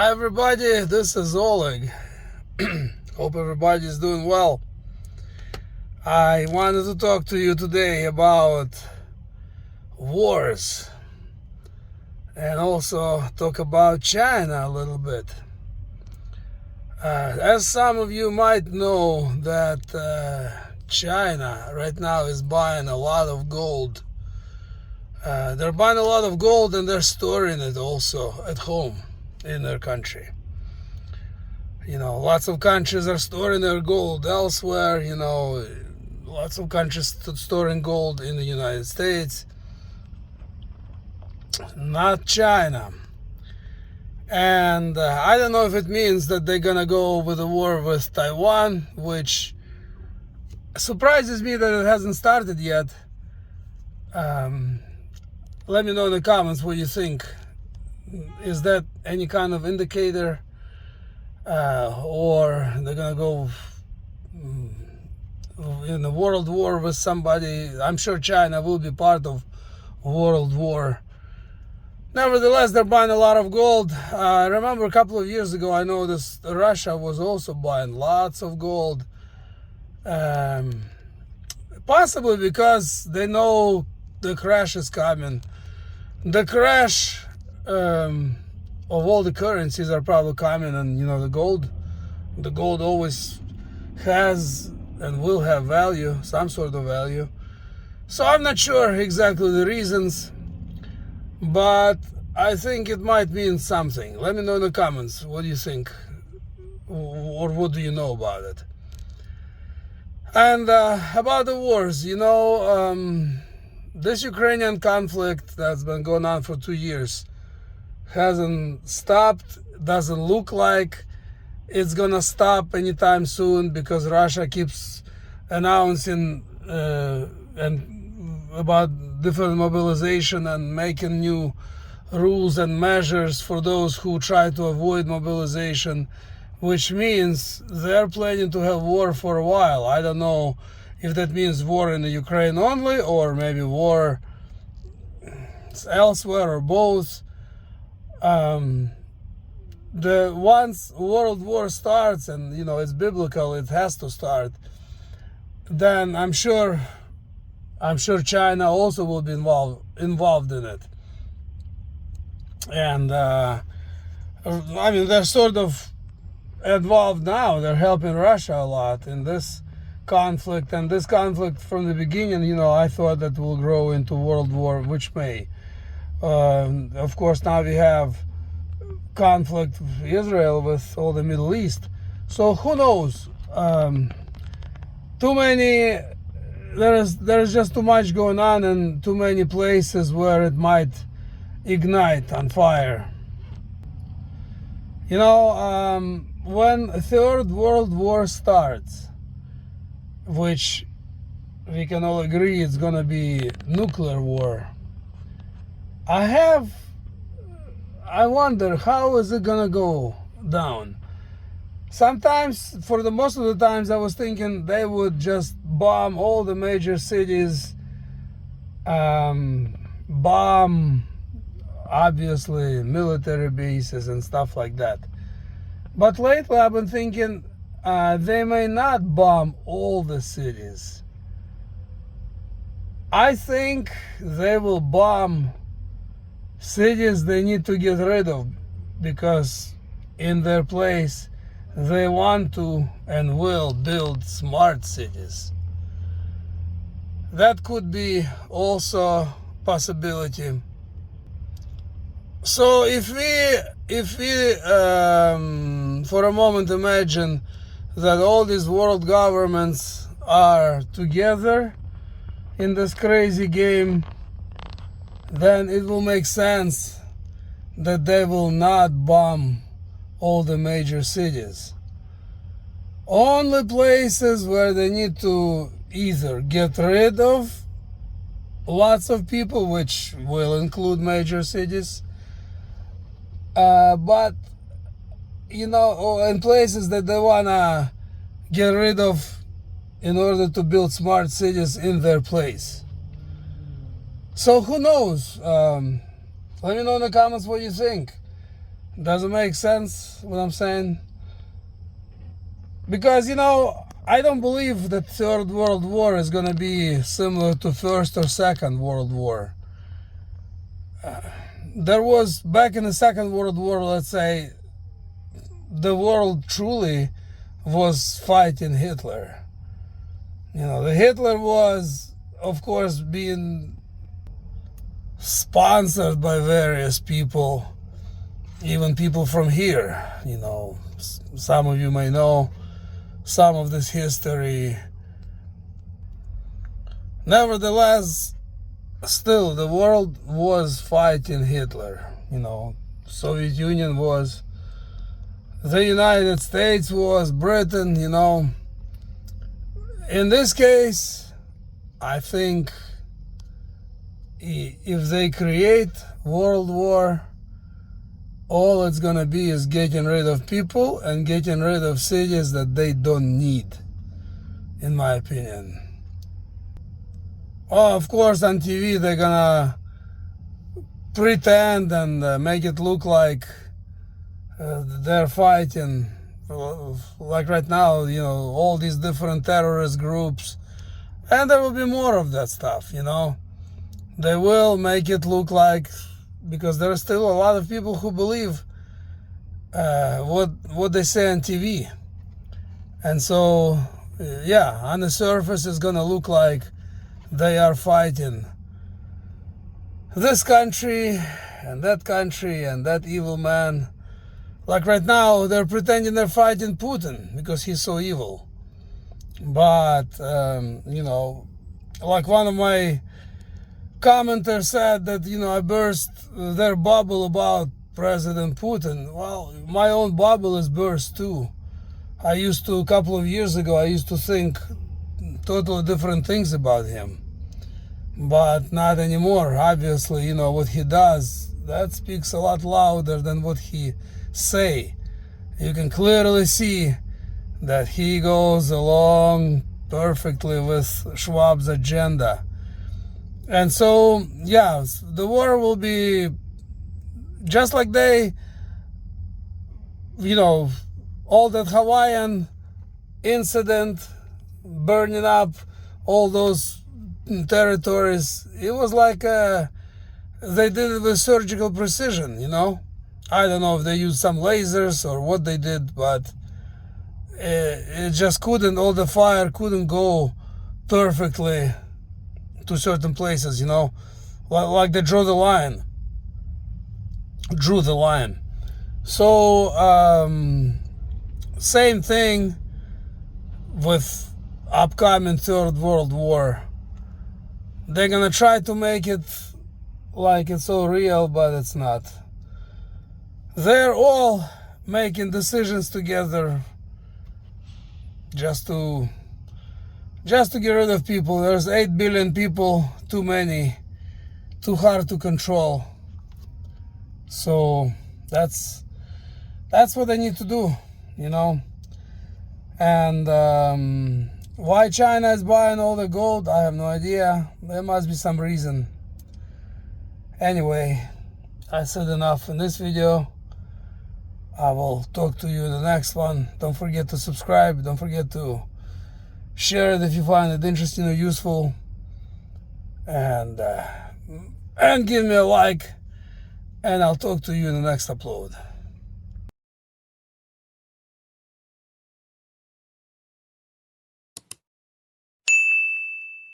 Hi everybody, this is Oleg. Hope everybody is doing well. I wanted to talk to you today about wars and also talk about China a little bit. As some of you might know that China right now is buying a lot of gold. They're buying a lot of gold and they're storing it also at home in their country. Lots of countries are storing their gold elsewhere. Lots of countries storing gold in the United States, not China. And I don't know if it means that they're gonna go with a war with Taiwan, which surprises me that it hasn't started yet. Let me know in the comments what you think. Is that any kind of indicator, or they're gonna go in a world war with somebody? I'm sure China will be part of world war. Nevertheless, they're buying a lot of gold. I remember a couple of years ago, I noticed Russia was also buying lots of gold, possibly because they know the crash is coming. The crash of all the currencies are probably coming, and the gold always has and will have value, some sort of value. So I'm not sure exactly the reasons, but I think it might mean something. Let me know in the comments what do you think, or what do you know about it. And about the wars, this Ukrainian conflict that's been going on for 2 years hasn't stopped. Doesn't look like it's gonna stop anytime soon, because Russia keeps announcing and about different mobilization and making new rules and measures for those who try to avoid mobilization, which means they're planning to have war for a while. I don't know if that means war in the Ukraine only, or maybe war elsewhere, or both. Once world war starts, and it's biblical, it has to start, then I'm sure China also will be involved in it. And they're sort of involved now. They're helping Russia a lot in this conflict, and this conflict from the beginning, I thought that will grow into world war, which may. Of course, now we have conflict with Israel, with all the Middle East. So who knows? There is just too much going on, and too many places where it might ignite on fire. When a third world war starts, which we can all agree it's gonna be nuclear war, I wonder how is it gonna go down. Sometimes, for the most of the times, I was thinking they would just bomb all the major cities, bomb obviously military bases and stuff like that. But lately I've been thinking they may not bomb all the cities. I think they will bomb cities they need to get rid of, because in their place they want to and will build smart cities. That could be also possibility. So if we for a moment imagine that all these world governments are together in this crazy game, then it will make sense that they will not bomb all the major cities. Only places where they need to either get rid of lots of people, which will include major cities, but in places that they wanna get rid of in order to build smart cities in their place. So who knows? Let me know in the comments what you think. Does it make sense what I'm saying? Because, I don't believe that Third World War is going to be similar to First or Second World War. There was, back in the Second World War, let's say, the world truly was fighting Hitler. The Hitler was, of course, being sponsored by various people, even people from here. Some of you may know some of this history. Nevertheless, still the world was fighting Hitler. Soviet Union was, the United States was, Britain. In this case, I think if they create world war, all it's gonna be is getting rid of people and getting rid of cities that they don't need, in my opinion. Oh, of course, on TV they're gonna pretend and make it look like they're fighting, like right now, all these different terrorist groups, and there will be more of that stuff. They will make it look like, because there are still a lot of people who believe what they say on TV, and so on the surface it's gonna look like they are fighting this country and that evil man. Like right now they're pretending they're fighting Putin because he's so evil, but like one of my commenter said that I burst their bubble about President Putin. Well, my own bubble is burst too. A couple of years ago, I used to think totally different things about him, but not anymore. Obviously, what he does, that speaks a lot louder than what he say. You can clearly see that he goes along perfectly with Schwab's agenda. And so, the war will be just like all that Hawaiian incident, burning up all those territories. It was like they did it with surgical precision, I don't know if they used some lasers or what they did, but it just couldn't, all the fire couldn't go perfectly to certain places, like they drew the line. So same thing with upcoming Third World War. They're gonna try to make it like it's so real, but it's not. They're all making decisions together just to get rid of people. There's 8 billion people, too many, too hard to control. So that's what they need to do, And why China is buying all the gold, I have no idea. There must be some reason. Anyway, I said enough in this video. I will talk to you in the next one. Don't forget to subscribe. Don't forget to share it if you find it interesting or useful. And give me a like. And I'll talk to you in the next upload.